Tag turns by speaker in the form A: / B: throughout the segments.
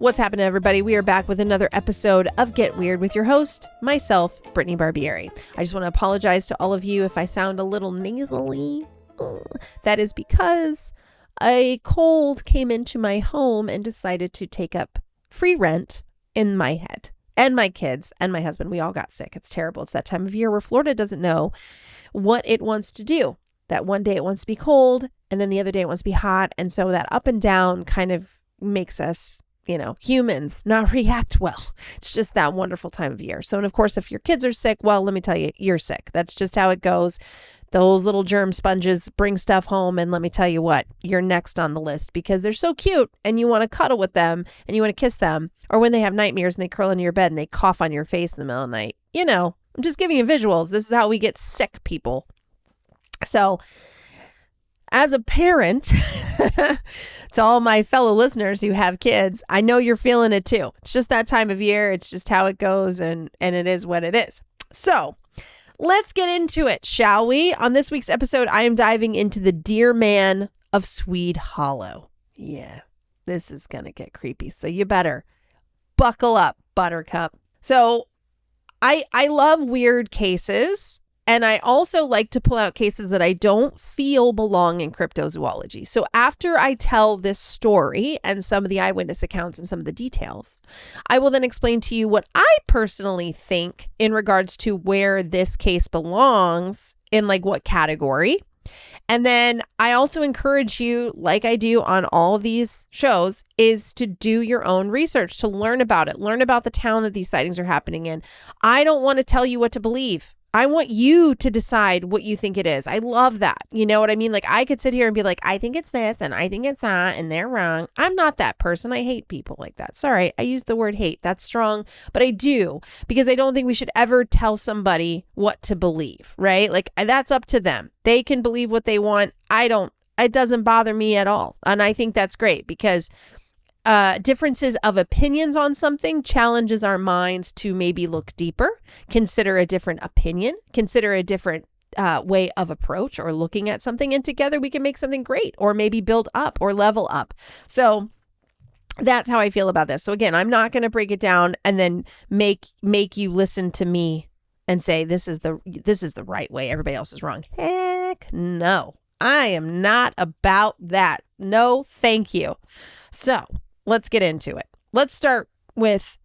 A: What's happening, everybody? We are back with another episode of Get Weird with your host, myself, Brittany Barbieri. I just want to apologize to all of you if I sound a little nasally. That is because a cold came into my home and decided to take up free rent in my head. And my kids and my husband, we all got sick. It's terrible. It's that time of year where Florida doesn't know what it wants to do. That one day it wants to be cold, and then the other day it wants to be hot. And so that up and down kind of makes us, humans not react well. It's just that wonderful time of year. So, and of course, if your kids are sick, well, let me tell you, you're sick. That's just how it goes. Those little germ sponges bring stuff home. And let me tell you what, you're next on the list because they're so cute and you want to cuddle with them and you want to kiss them. Or when they have nightmares and they curl into your bed and they cough on your face in the middle of the night. I'm just giving you visuals. This is how we get sick, people. So as a parent, to all my fellow listeners who have kids, I know you're feeling it too. It's just that time of year. It's just how it goes, and it is what it is. So let's get into it, shall we? On this week's episode, I am diving into the Deerman of Swede Hollow. Yeah, this is going to get creepy. So you better buckle up, Buttercup. So I love weird cases. And I also like to pull out cases that I don't feel belong in cryptozoology. So after I tell this story and some of the eyewitness accounts and some of the details, I will then explain to you what I personally think in regards to where this case belongs in what category. And then I also encourage you, like I do on all of these shows, is to do your own research, to learn about it, learn about the town that these sightings are happening in. I don't want to tell you what to believe. I want you to decide what you think it is. I love that. You know what I mean? I could sit here and be like, I think it's this and I think it's that and they're wrong. I'm not that person. I hate people like that. Sorry, I used the word hate. That's strong, but I do because I don't think we should ever tell somebody what to believe, right? That's up to them. They can believe what they want. It doesn't bother me at all. And I think that's great because differences of opinions on something challenges our minds to maybe look deeper, consider a different opinion, consider a different way of approach or looking at something. And together we can make something great or maybe build up or level up. So that's how I feel about this. So again, I'm not going to break it down and then make you listen to me and say, this is the right way. Everybody else is wrong. Heck no, I am not about that. No, thank you. So let's get into it. Let's start with,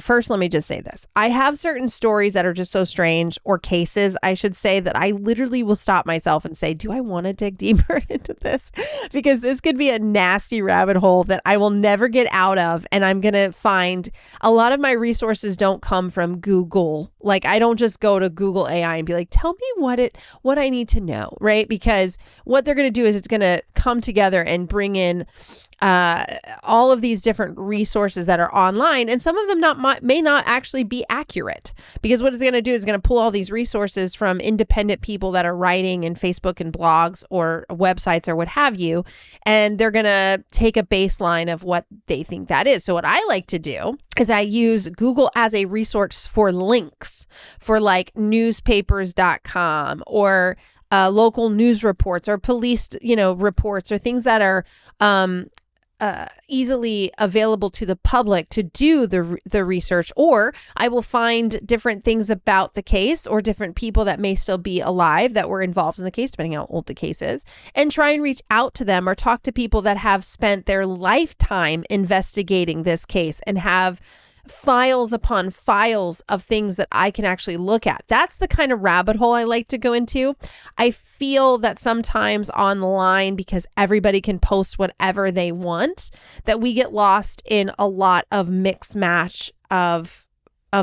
A: first let me just say this. I have certain stories that are just so strange, or cases, I should say, that I literally will stop myself and say, do I want to dig deeper into this? Because this could be a nasty rabbit hole that I will never get out of. And I'm going to find a lot of my resources don't come from Google. I don't just go to Google AI and be like, tell me what I need to know, right? Because what they're going to do is it's going to come together and bring in all of these different resources that are online, and some of them may not actually be accurate, because what it's going to do is going to pull all these resources from independent people that are writing in Facebook and blogs or websites or what have you, and they're going to take a baseline of what they think that is. So what I like to do is I use Google as a resource for links for newspapers.com or local news reports or police, reports or things that are easily available to the public to do the research. Or I will find different things about the case or different people that may still be alive that were involved in the case, depending on how old the case is, and try and reach out to them or talk to people that have spent their lifetime investigating this case and have files upon files of things that I can actually look at. That's the kind of rabbit hole I like to go into. I feel that sometimes online, because everybody can post whatever they want, that we get lost in a lot of mix match of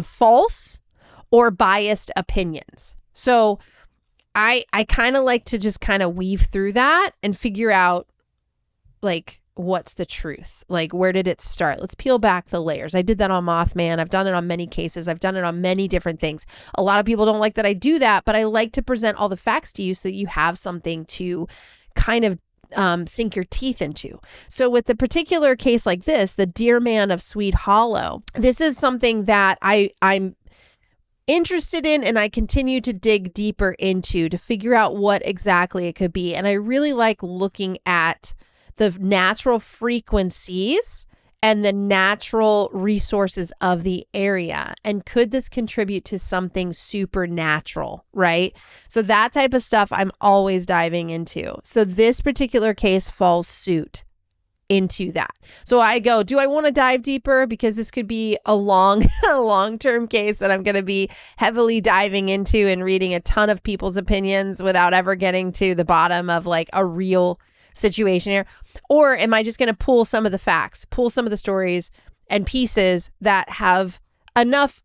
A: false or biased opinions. So I kind of like to just kind of weave through that and figure out what's the truth? Where did it start? Let's peel back the layers. I did that on Mothman. I've done it on many cases. I've done it on many different things. A lot of people don't like that I do that, but I like to present all the facts to you so that you have something to kind of sink your teeth into. So with the particular case like this, the Deerman of Swede Hollow, this is something that I'm interested in and I continue to dig deeper into to figure out what exactly it could be. And I really like looking at the natural frequencies and the natural resources of the area. And could this contribute to something supernatural, right? So that type of stuff I'm always diving into. So this particular case falls suit into that. So I go, do I want to dive deeper? Because this could be a long-term case that I'm going to be heavily diving into and reading a ton of people's opinions without ever getting to the bottom of like a real situation here. Or am I just going to pull some of the facts, pull some of the stories and pieces that have enough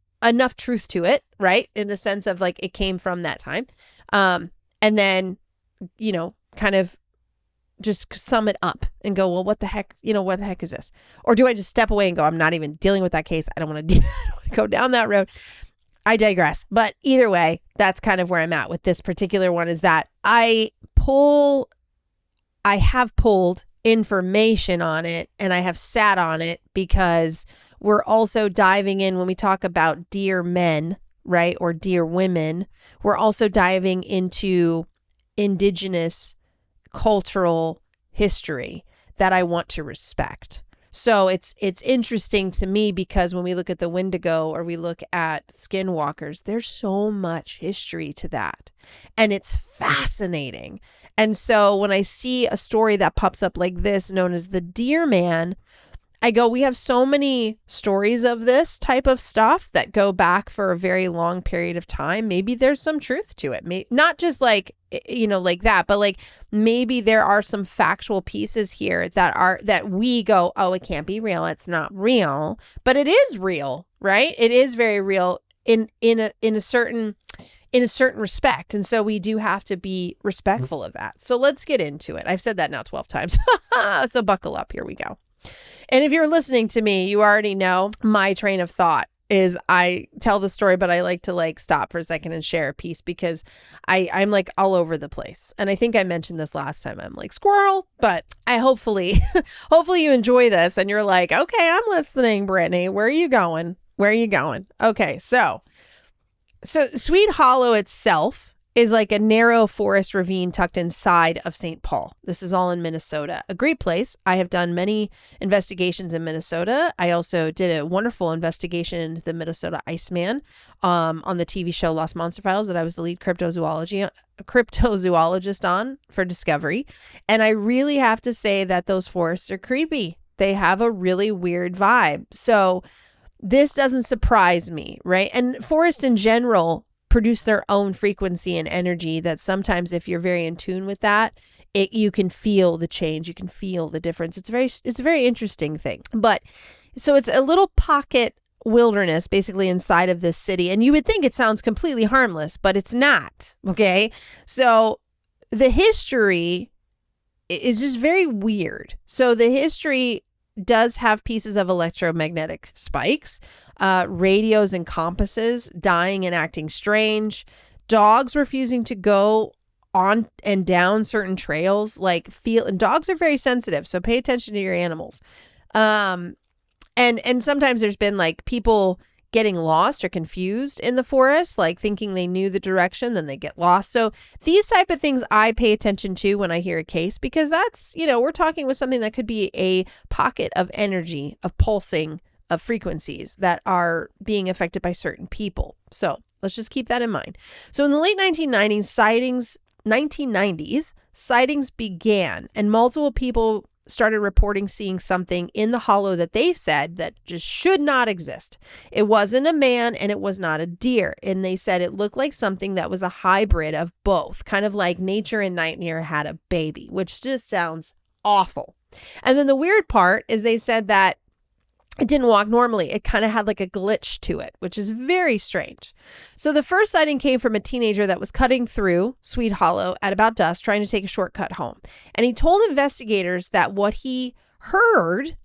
A: truth to it, right? In the sense of like it came from that time. And then, kind of just sum it up and go, well, what the heck is this? Or do I just step away and go, I'm not even dealing with that case. I don't want to go down that road. I digress. But either way, that's kind of where I'm at with this particular one, is that I have pulled information on it and I have sat on it, because we're also diving in when we talk about deer men, right? Or deer women. We're also diving into indigenous cultural history that I want to respect. So it's interesting to me, because when we look at the Wendigo or we look at skinwalkers, there's so much history to that. And it's fascinating. And so when I see a story that pops up like this, known as the Deerman, I go, we have so many stories of this type of stuff that go back for a very long period of time. Maybe there's some truth to it. Not just like, like that, but like maybe there are some factual pieces here that we go, oh, it can't be real. It's not real, but it is real, right? It is very real in a certain respect. And so we do have to be respectful of that. So let's get into it. I've said that now 12 times. So buckle up. Here we go. And if you're listening to me, you already know my train of thought is I tell the story, but I like to like stop for a second and share a piece, because I'm like all over the place. And I think I mentioned this last time. I'm like squirrel, but I hopefully you enjoy this and you're like, okay, I'm listening, Brittany. Where are you going? Okay. So Swede Hollow itself is like a narrow forest ravine tucked inside of St. Paul. This is all in Minnesota. A great place. I have done many investigations in Minnesota. I also did a wonderful investigation into the Minnesota Iceman on the TV show Lost Monster Files that I was the lead cryptozoologist on for Discovery. And I really have to say that those forests are creepy. They have a really weird vibe. So this doesn't surprise me, right? And forests in general produce their own frequency and energy that sometimes, if you're very in tune with that, you can feel the change, you can feel the difference. It's a very interesting thing. But so it's a little pocket wilderness basically inside of this city, and you would think it sounds completely harmless, but it's not. Okay, so the history is just very weird. So the history does have pieces of electromagnetic spikes, radios and compasses dying and acting strange, dogs refusing to go on and down certain trails, and dogs are very sensitive, so pay attention to your animals. And sometimes there's been like people getting lost or confused in the forest, like thinking they knew the direction, then they get lost. So these type of things I pay attention to when I hear a case, because that's, we're talking with something that could be a pocket of energy, of pulsing, of frequencies that are being affected by certain people. So let's just keep that in mind. So in the late 1990s, sightings began, and multiple people started reporting seeing something in the hollow that they've said that just should not exist. It wasn't a man and it was not a deer. And they said it looked like something that was a hybrid of both, kind of like nature and nightmare had a baby, which just sounds awful. And then the weird part is they said that it didn't walk normally. It kind of had like a glitch to it, which is very strange. So the first sighting came from a teenager that was cutting through Swede Hollow at about dusk, trying to take a shortcut home. And he told investigators that what he heard,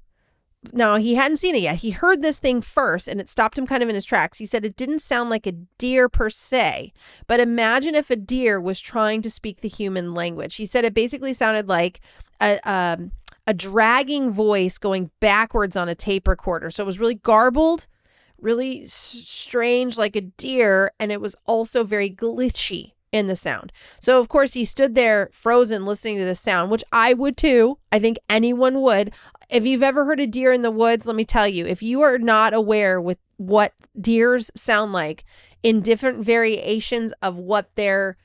A: now he hadn't seen it yet, he heard this thing first and it stopped him kind of in his tracks. He said it didn't sound like a deer per se, but imagine if a deer was trying to speak the human language. He said it basically sounded like a dragging voice going backwards on a tape recorder. So it was really garbled, really strange like a deer, and it was also very glitchy, in the sound. So, of course, he stood there frozen listening to the sound, which I would too. I think anyone would. If you've ever heard a deer in the woods, let me tell you, if you are not aware with what deers sound like in different variations of what their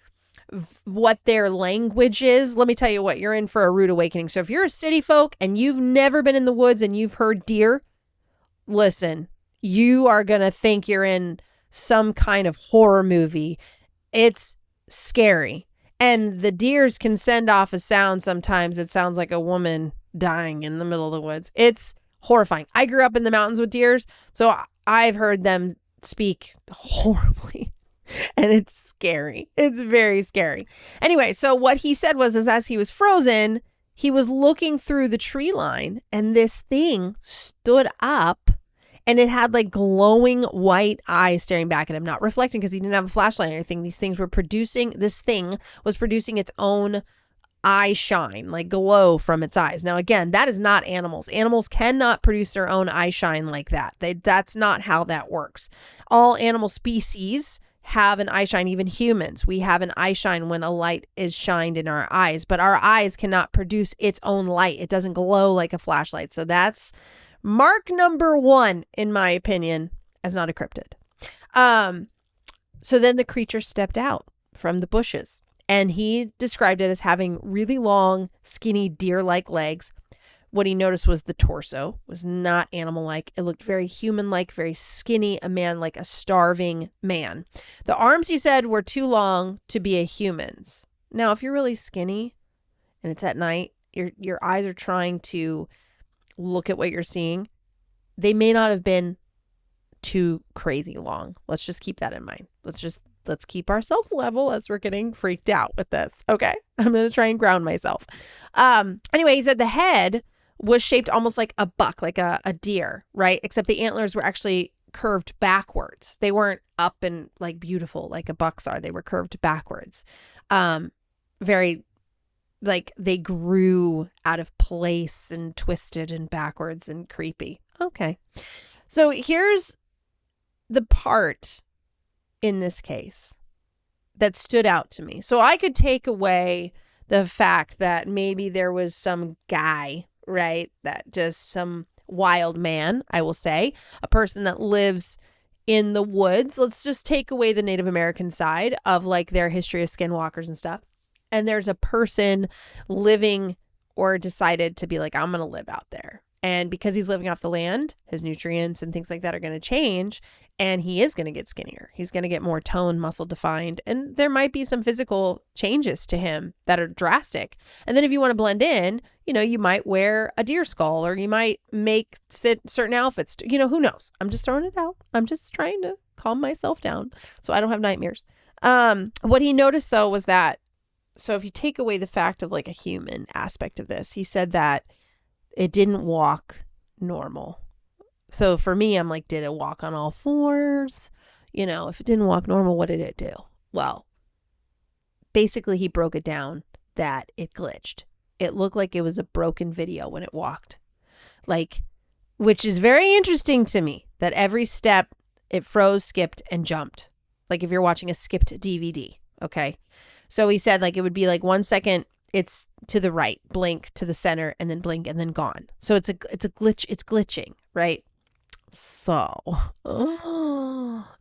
A: language is, let me tell you what, you're in for a rude awakening. So if you're a city folk and you've never been in the woods and you've heard deer, listen, you are going to think you're in some kind of horror movie. It's scary. And the deers can send off a sound sometimes. It sounds like a woman dying in the middle of the woods. It's horrifying. I grew up in the mountains with deers, so I've heard them speak horribly. And it's scary. It's very scary. Anyway, so what he said was, as he was frozen, he was looking through the tree line and this thing stood up and it had like glowing white eyes staring back at him, not reflecting because he didn't have a flashlight or anything. This thing was producing its own eye shine, like glow from its eyes. Now, again, that is not animals. Animals cannot produce their own eye shine like that. That's not how that works. All animal species have an eye shine. Even humans, we have an eye shine when a light is shined in our eyes, but our eyes cannot produce its own light. It doesn't glow like a flashlight. So that's mark number 1, in my opinion, as not a cryptid. So then the creature stepped out from the bushes and he described it as having really long, skinny deer-like legs. What he noticed was the torso was not animal-like. It looked very human-like, very skinny, a man like a starving man. The arms, he said, were too long to be a human's. Now, if you're really skinny and it's at night, your eyes are trying to look at what you're seeing. They may not have been too crazy long. Let's just keep that in mind. Let's keep ourselves level as we're getting freaked out with this. Okay. I'm going to try and ground myself. Anyway, he said the head was shaped almost like a buck, like a deer, right? Except the antlers were actually curved backwards. They weren't up and like beautiful like a buck's are. They were curved backwards. Very like they grew out of place and twisted and backwards and creepy. Okay. So here's the part in this case that stood out to me. So I could take away the fact that maybe there was some guy, right? That just some wild man, I will say, a person that lives in the woods. Let's just take away the Native American side of like their history of skinwalkers and stuff. And there's a person living or decided to be like, I'm going to live out there. And because he's living off the land, his nutrients and things like that are going to change. And he is going to get skinnier. He's going to get more toned, muscle defined. And there might be some physical changes to him that are drastic. And then if you want to blend in, you might wear a deer skull or you might make certain outfits. Who knows? I'm just throwing it out. I'm just trying to calm myself down so I don't have nightmares. What he noticed, though, was that, so if you take away the fact of like a human aspect of this, he said that it didn't walk normal. So for me, I'm like, did it walk on all fours? If it didn't walk normal, what did it do? Well, basically he broke it down that it glitched. It looked like it was a broken video when it walked. Which is very interesting to me that every step it froze, skipped, and jumped. Like if you're watching a skipped DVD, okay? So he said like it would be like 1 second it's to the right, blink to the center, and then blink and then gone. So it's a glitch. It's glitching, right? So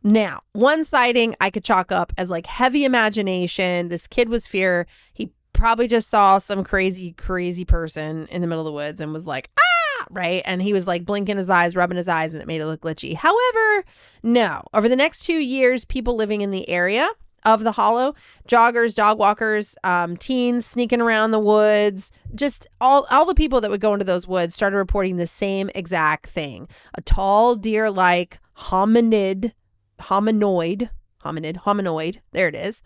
A: now one sighting I could chalk up as like heavy imagination. This kid was fear. He probably just saw some crazy person in the middle of the woods and was like, ah, right? And he was like blinking his eyes, rubbing his eyes, and it made it look glitchy. However, no, over the next 2 years, people living in the area of the hollow, joggers, dog walkers, teens sneaking around the woods, just all the people that would go into those woods started reporting the same exact thing. A tall deer-like humanoid, there it is,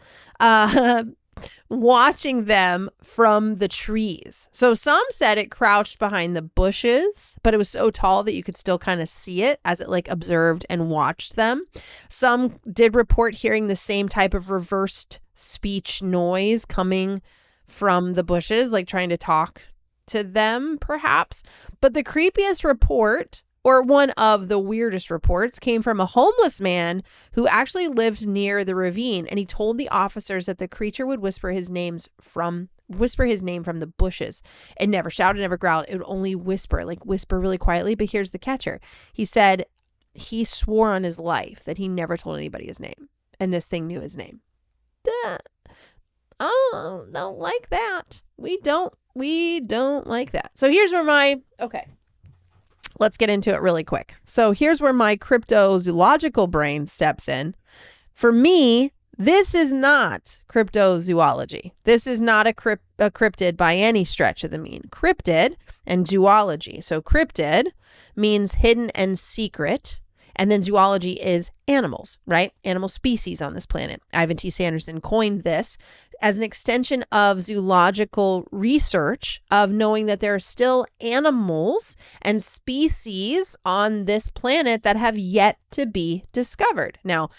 A: watching them from the trees. So some said it crouched behind the bushes, but it was so tall that you could still kind of see it as it like observed and watched them. Some did report hearing the same type of reversed speech noise coming from the bushes, like trying to talk to them perhaps. But the creepiest report Or one of the weirdest reports came from a homeless man who actually lived near the ravine, and he told the officers that the creature would whisper his name from the bushes. It never shouted, never growled. It would only whisper really quietly. But here's the catcher. He said he swore on his life that he never told anybody his name, and this thing knew his name. Oh, don't like that. We don't like that. So here's where let's get into it really quick. So here's where my cryptozoological brain steps in. For me, this is not cryptozoology. This is not a cryptid by any stretch of the mean. Cryptid and zoology. So cryptid means hidden and secret. And then zoology is animals, right? Animal species on this planet. Ivan T. Sanderson coined this as an extension of zoological research of knowing that there are still animals and species on this planet that have yet to be discovered. Now,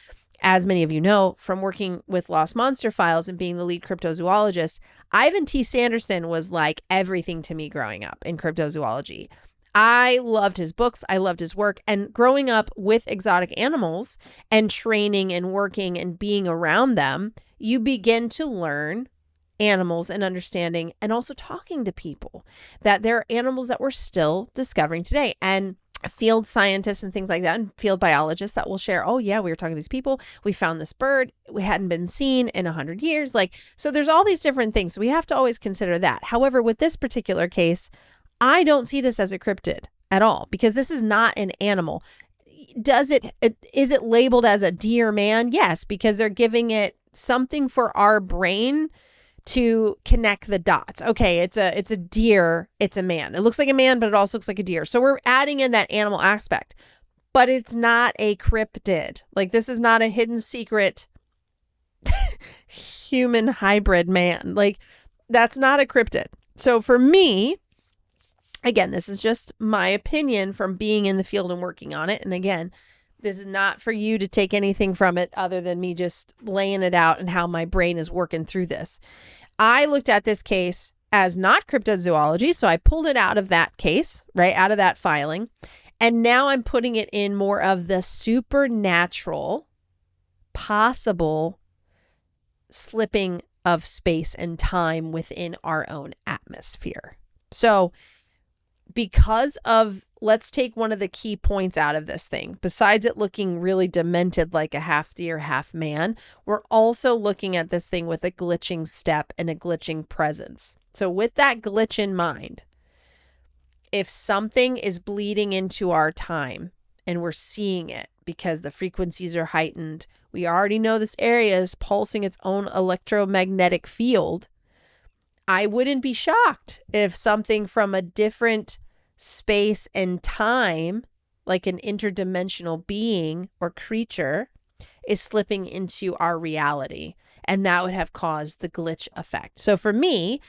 A: as many of you know from working with Lost Monster Files and being the lead cryptozoologist, Ivan T. Sanderson was like everything to me growing up in cryptozoology. I loved his books. I loved his work. And growing up with exotic animals and training and working and being around them, you begin to learn animals and understanding and also talking to people that there are animals that we're still discovering today. And field scientists and things like that and field biologists that will share, oh yeah, we were talking to these people. We found this bird. We hadn't been seen in 100 years. So there's all these different things. So we have to always consider that. However, with this particular case, I don't see this as a cryptid at all because this is not an animal. Is it labeled as a Deerman? Yes, because they're giving it something for our brain to connect the dots. Okay, it's a deer, it's a man. It looks like a man, but it also looks like a deer. So we're adding in that animal aspect, but it's not a cryptid. This is not a hidden secret human hybrid man. That's not a cryptid. So for me, again, this is just my opinion from being in the field and working on it. And again, this is not for you to take anything from it other than me just laying it out and how my brain is working through this. I looked at this case as not cryptozoology, so I pulled it out of that case, right, out of that filing. And now I'm putting it in more of the supernatural possible slipping of space and time within our own atmosphere. So because of, let's take one of the key points out of this thing. Besides it looking really demented like a half deer, half man, we're also looking at this thing with a glitching step and a glitching presence. So with that glitch in mind, if something is bleeding into our time and we're seeing it because the frequencies are heightened, we already know this area is pulsing its own electromagnetic field. I wouldn't be shocked if something from a different space and time, like an interdimensional being or creature, is slipping into our reality. And that would have caused the glitch effect. So for me,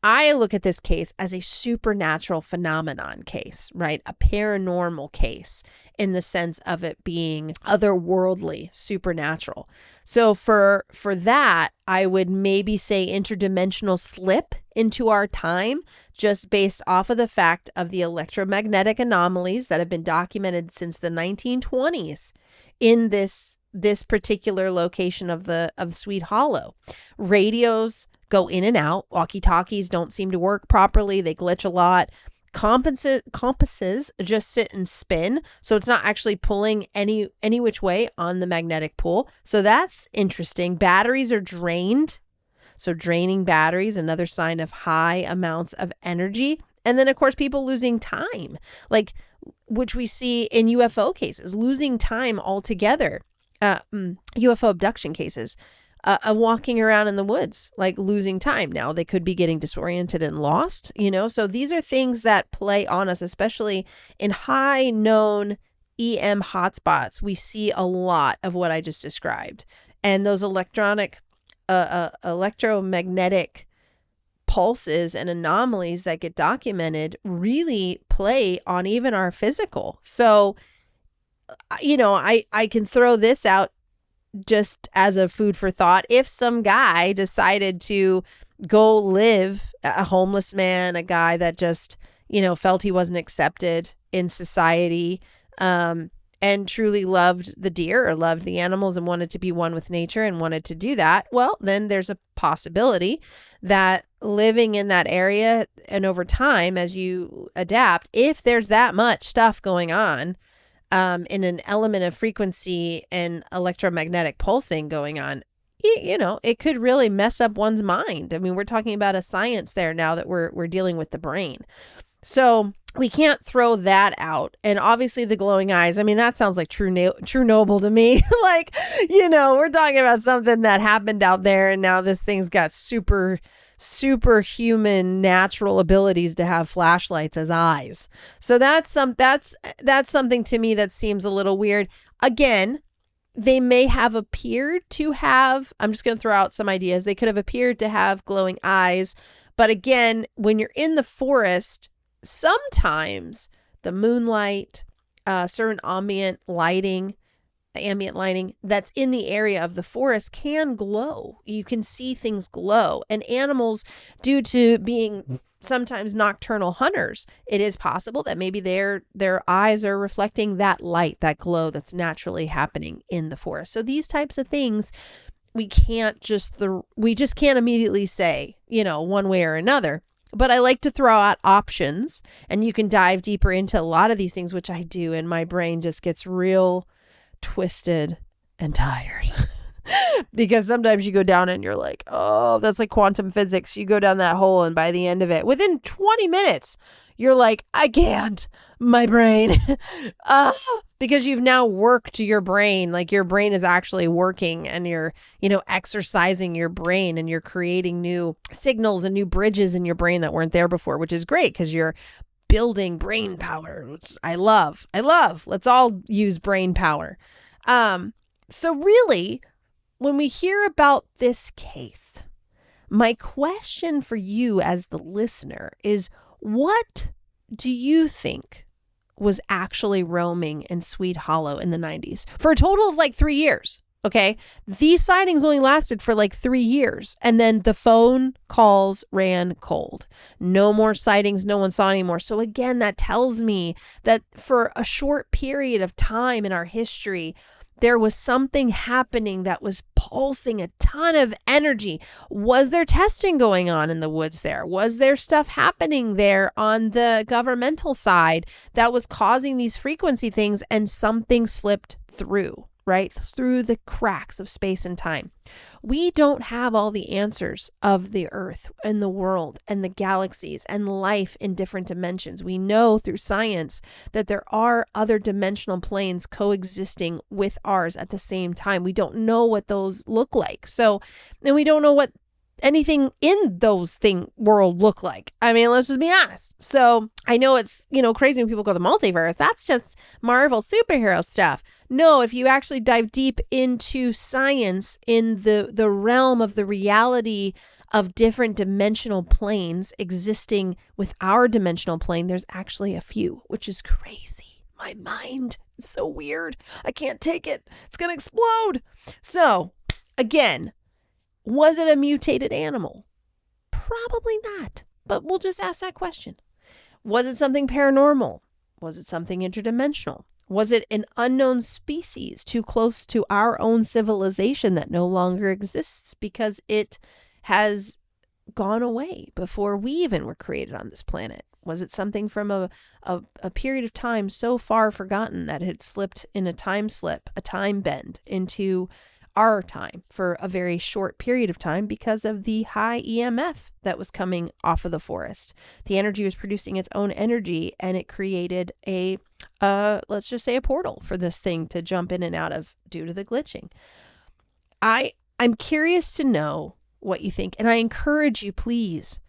A: I look at this case as a supernatural phenomenon case, right? A paranormal case in the sense of it being otherworldly, supernatural. So for that, I would maybe say interdimensional slip into our time, just based off of the fact of the electromagnetic anomalies that have been documented since the 1920s in this particular location of Swede Hollow. Radios go in and out. Walkie-talkies don't seem to work properly. They glitch a lot. Compasses just sit and spin, so it's not actually pulling any which way on the magnetic pull. So that's interesting. Batteries are drained. So draining batteries, another sign of high amounts of energy. And then, of course, people losing time, which we see in UFO cases, losing time altogether. UFO abduction cases. Walking around in the woods, losing time. Now they could be getting disoriented and lost, so these are things that play on us, especially in high known EM hotspots. We see a lot of what I just described, and those electromagnetic pulses and anomalies that get documented really play on even our physical. So, I can throw this out just as a food for thought. If some guy decided to go live, a homeless man, a guy that just, felt he wasn't accepted in society, and truly loved the deer or loved the animals and wanted to be one with nature and wanted to do that, well, then there's a possibility that living in that area and over time, as you adapt, if there's that much stuff going on, in an element of frequency and electromagnetic pulsing going on, it could really mess up one's mind. I mean, we're talking about a science there now that we're dealing with the brain. So we can't throw that out. And obviously the glowing eyes, I mean, that sounds like true noble to me. Like, we're talking about something that happened out there and now this thing's got superhuman natural abilities to have flashlights as eyes. So that's something to me that seems a little weird. Again, they may have appeared to have, I'm just going to throw out some ideas. They could have appeared to have glowing eyes. But again, when you're in the forest, sometimes the moonlight, certain ambient lighting that's in the area of the forest can glow. You can see things glow. And animals, due to being sometimes nocturnal hunters, it is possible that maybe their eyes are reflecting that light, that glow that's naturally happening in the forest. So these types of things, we just can't immediately say, one way or another. But I like to throw out options, and you can dive deeper into a lot of these things, which I do, and my brain just gets real twisted and tired. Because sometimes you go down and you're like, oh, that's like quantum physics. You go down that hole, and by the end of it, within 20 minutes, you're like, I can't, my brain. Because you've now worked your brain, like your brain is actually working, and you're, exercising your brain, and you're creating new signals and new bridges in your brain that weren't there before, which is great because you're building brain power, which I love. Let's all use brain power. So really, when we hear about this case, my question for you as the listener is, what do you think was actually roaming in Swede Hollow in the 90s for a total of like 3 years? Okay. These sightings only lasted for like 3 years. And then the phone calls ran cold. No more sightings. No one saw anymore. So again, that tells me that for a short period of time in our history, there was something happening that was pulsing a ton of energy. Was there testing going on in the woods there? Was there stuff happening there on the governmental side that was causing these frequency things, and something slipped through, right? Through the cracks of space and time. We don't have all the answers of the earth and the world and the galaxies and life in different dimensions. We know through science that there are other dimensional planes coexisting with ours at the same time. We don't know what those look like. And we don't know what anything in those world look like. I mean, let's just be honest. So I know it's, crazy when people go the multiverse. That's just Marvel superhero stuff. No, if you actually dive deep into science in the realm of the reality of different dimensional planes existing with our dimensional plane, there's actually a few, which is crazy. My mind is so weird. I can't take it. It's going to explode. So again, was it a mutated animal? Probably not, but we'll just ask that question. Was it something paranormal? Was it something interdimensional? Was it an unknown species too close to our own civilization that no longer exists because it has gone away before we even were created on this planet? Was it something from a period of time so far forgotten that it had slipped in a time slip, a time bend into our time for a very short period of time because of the high EMF that was coming off of the forest? The energy was producing its own energy, and it created let's just say a portal for this thing to jump in and out of due to the glitching. I'm curious to know what you think, and I encourage you, please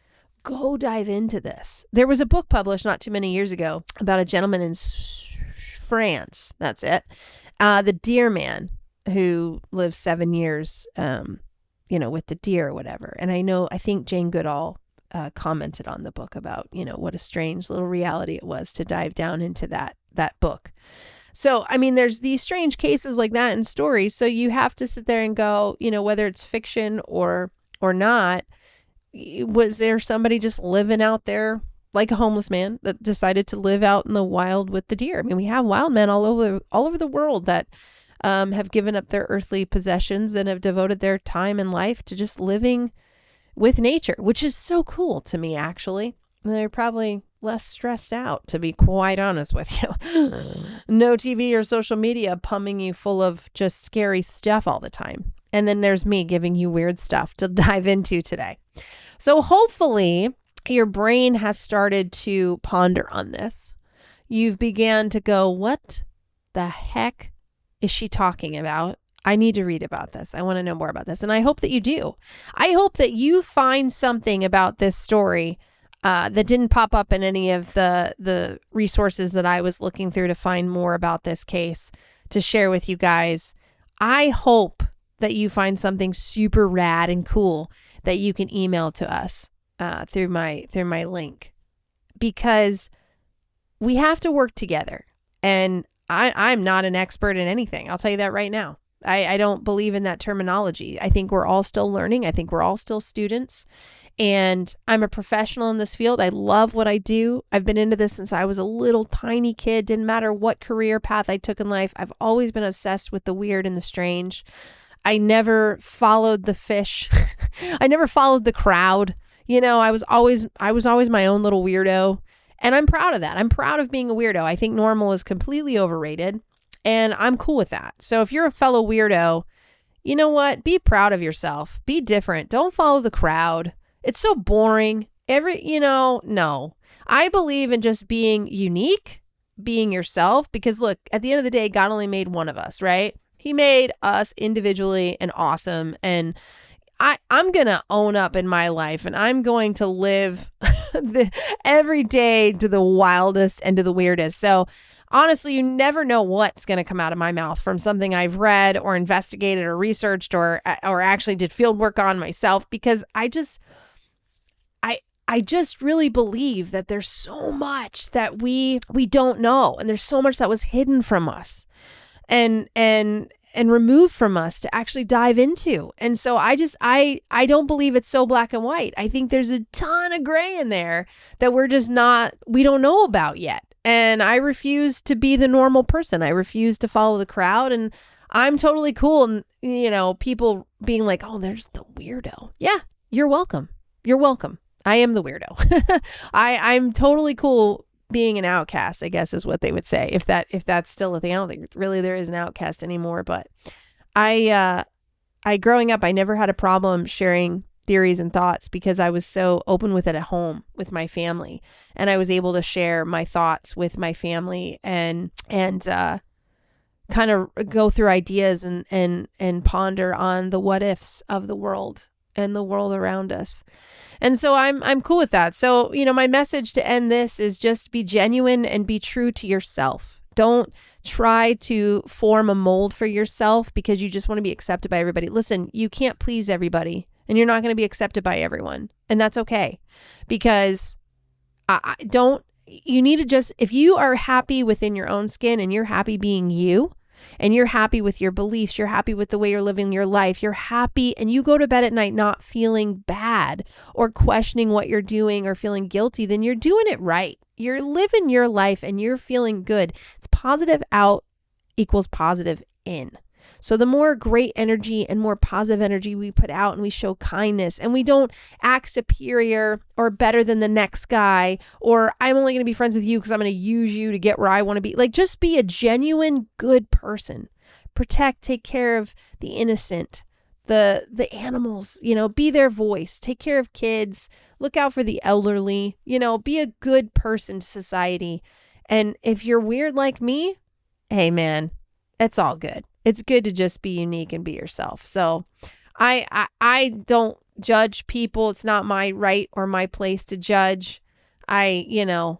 A: go dive into this. There was a book published not too many years ago about a gentleman in France. That's it. The Deerman, who lived 7 years, with the deer or whatever. And I think Jane Goodall commented on the book about, what a strange little reality it was to dive down into that book. So, I mean, there's these strange cases like that in stories. So you have to sit there and go, whether it's fiction or not, was there somebody just living out there like a homeless man that decided to live out in the wild with the deer. I mean, we have wild men all over the world that have given up their earthly possessions and have devoted their time and life to just living with nature, which is so cool to me, actually. They're probably less stressed out, to be quite honest with you. No TV or social media pumping you full of just scary stuff all the time. And then there's me giving you weird stuff to dive into today. So hopefully your brain has started to ponder on this. You've began to go, what the heck is she talking about? I need to read about this. I want to know more about this. And I hope that you do. I hope that you find something about this story that didn't pop up in any of the resources that I was looking through to find more about this case to share with you guys. I hope that you find something super rad and cool that you can email to us through my link, because we have to work together. And I'm not an expert in anything. I'll tell you that right now. I don't believe in that terminology. I think we're all still learning. I think we're all still students. And I'm a professional in this field. I love what I do. I've been into this since I was a little tiny kid. Didn't matter what career path I took in life. I've always been obsessed with the weird and the strange. I never followed the fish. I never followed the crowd. You know, I was always my own little weirdo. And I'm proud of that. I'm proud of being a weirdo. I think normal is completely overrated. And I'm cool with that. So if you're a fellow weirdo, you know what? Be proud of yourself. Be different. Don't follow the crowd. It's so boring. No. I believe in just being unique, being yourself, because look, at the end of the day, God only made one of us, right? He made us individually and awesome. And I'm going to own up in my life, and I'm going to live every day to the wildest and to the weirdest. So honestly, you never know what's going to come out of my mouth from something I've read or investigated or researched or actually did field work on myself, because I just really believe that there's so much that we don't know, and there's so much that was hidden from us and removed from us to actually dive into. And so I don't believe it's so black and white. I think there's a ton of gray in there that we don't know about yet. And I refuse to be the normal person. I refuse to follow the crowd. And I'm totally cool. And, people being like, oh, there's the weirdo. Yeah, you're welcome. You're welcome. I am the weirdo. I'm totally cool being an outcast, I guess is what they would say. If that's still a thing. I don't think really there is an outcast anymore. But I growing up, I never had a problem sharing theories and thoughts because I was so open with it at home with my family, and I was able to share my thoughts with my family and kind of go through ideas and ponder on the what ifs of the world and the world around us. And so I'm cool with that. So, my message to end this is just be genuine and be true to yourself. Don't try to form a mold for yourself because you just want to be accepted by everybody. Listen, you can't please everybody, and you're not going to be accepted by everyone. And that's okay, because you need to just, if you are happy within your own skin and you're happy being you, and you're happy with your beliefs, you're happy with the way you're living your life, you're happy, and you go to bed at night not feeling bad or questioning what you're doing or feeling guilty, then you're doing it right. You're living your life and you're feeling good. It's positive out equals positive in. So the more great energy and more positive energy we put out, and we show kindness, and we don't act superior or better than the next guy, or I'm only going to be friends with you because I'm going to use you to get where I want to be. Like, just be a genuine good person. Protect, take care of the innocent, the animals, be their voice, take care of kids, look out for the elderly, be a good person to society. And if you're weird like me, hey man, it's all good. It's good to just be unique and be yourself. So I don't judge people. It's not my right or my place to judge. I'm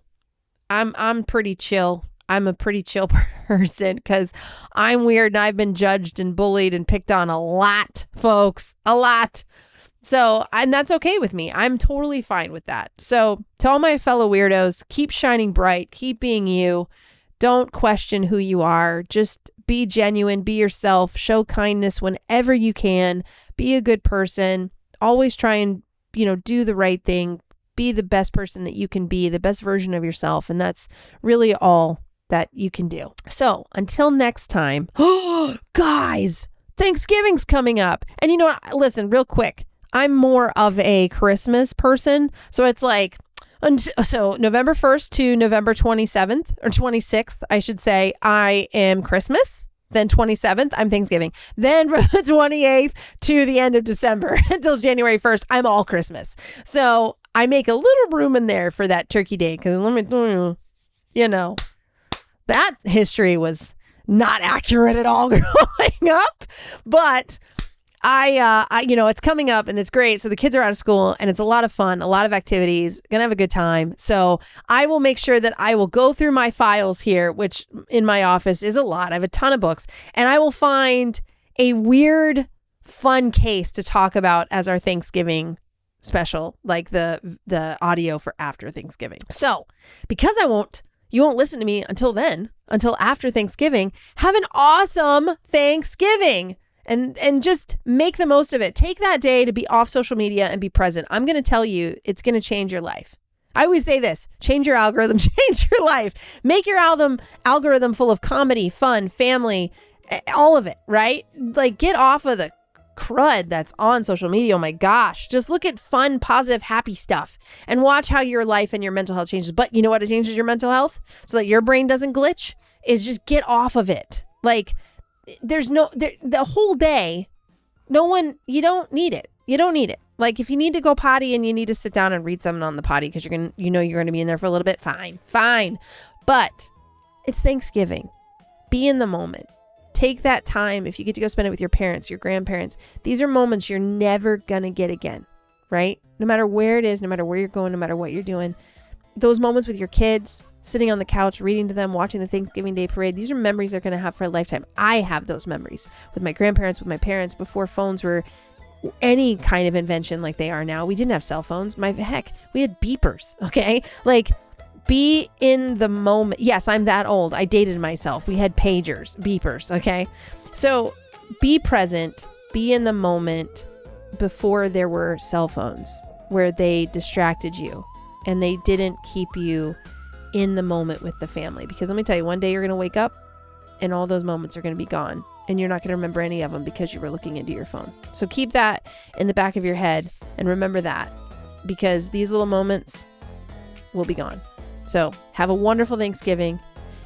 A: pretty chill. I'm a pretty chill person because I'm weird and I've been judged and bullied and picked on a lot, folks, a lot. So, and that's okay with me. I'm totally fine with that. So to all my fellow weirdos, keep shining bright, keep being you. Don't question who you are. Just be genuine, be yourself, show kindness whenever you can, be a good person, always try and, do the right thing, be the best person that you can be, the best version of yourself. And that's really all that you can do. So until next time, guys, Thanksgiving's coming up. And you know what? Listen, real quick. I'm more of a Christmas person. So it's like, so November 1st to November 27th or 26th, I should say, I am Christmas. Then 27th, I'm Thanksgiving. Then from the 28th to the end of December until January 1st, I'm all Christmas. So I make a little room in there for that turkey day. Because let me tell you, you know, that history was not accurate at all growing up. But I you know, it's coming up and it's great. So the kids are out of school and it's a lot of fun, a lot of activities, gonna have a good time. So I will make sure that I will go through my files here, which in my office is a lot. I have a ton of books, and I will find a weird, fun case to talk about as our Thanksgiving special, like the audio for after Thanksgiving. So because you won't listen to me until then, until after Thanksgiving, have an awesome Thanksgiving. And just make the most of it. Take that day to be off social media and be present. I'm going to tell you, it's going to change your life. I always say this, change your algorithm, change your life. Make your algorithm full of comedy, fun, family, all of it, right? Like, get off of the crud that's on social media. Oh my gosh. Just look at fun, positive, happy stuff and watch how your life and your mental health changes. But you know what it changes your mental health so that your brain doesn't glitch is just get off of it. Like, the whole day, you don't need it. You don't need it. Like, if you need to go potty and you need to sit down and read something on the potty because you're going to be in there for a little bit, fine. But it's Thanksgiving. Be in the moment. Take that time. If you get to go spend it with your parents, your grandparents, these are moments you're never going to get again, right? No matter where it is, no matter where you're going, no matter what you're doing, those moments with your kids, sitting on the couch, reading to them, watching the Thanksgiving Day parade. These are memories they're going to have for a lifetime. I have those memories with my grandparents, with my parents, before phones were any kind of invention like they are now. We didn't have cell phones. We had beepers, okay? Like, be in the moment. Yes, I'm that old. I dated myself. We had pagers, beepers, okay? So be present, be in the moment before there were cell phones where they distracted you and they didn't keep you in the moment with the family. Because let me tell you, one day you're going to wake up and all those moments are going to be gone and you're not going to remember any of them because you were looking into your phone. So keep that in the back of your head and remember that, because these little moments will be gone. So have a wonderful Thanksgiving,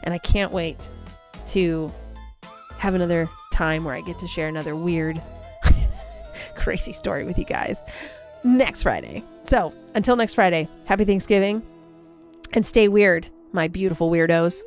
A: and I can't wait to have another time where I get to share another weird, crazy story with you guys next Friday. So until next Friday, happy Thanksgiving. And stay weird, my beautiful weirdos.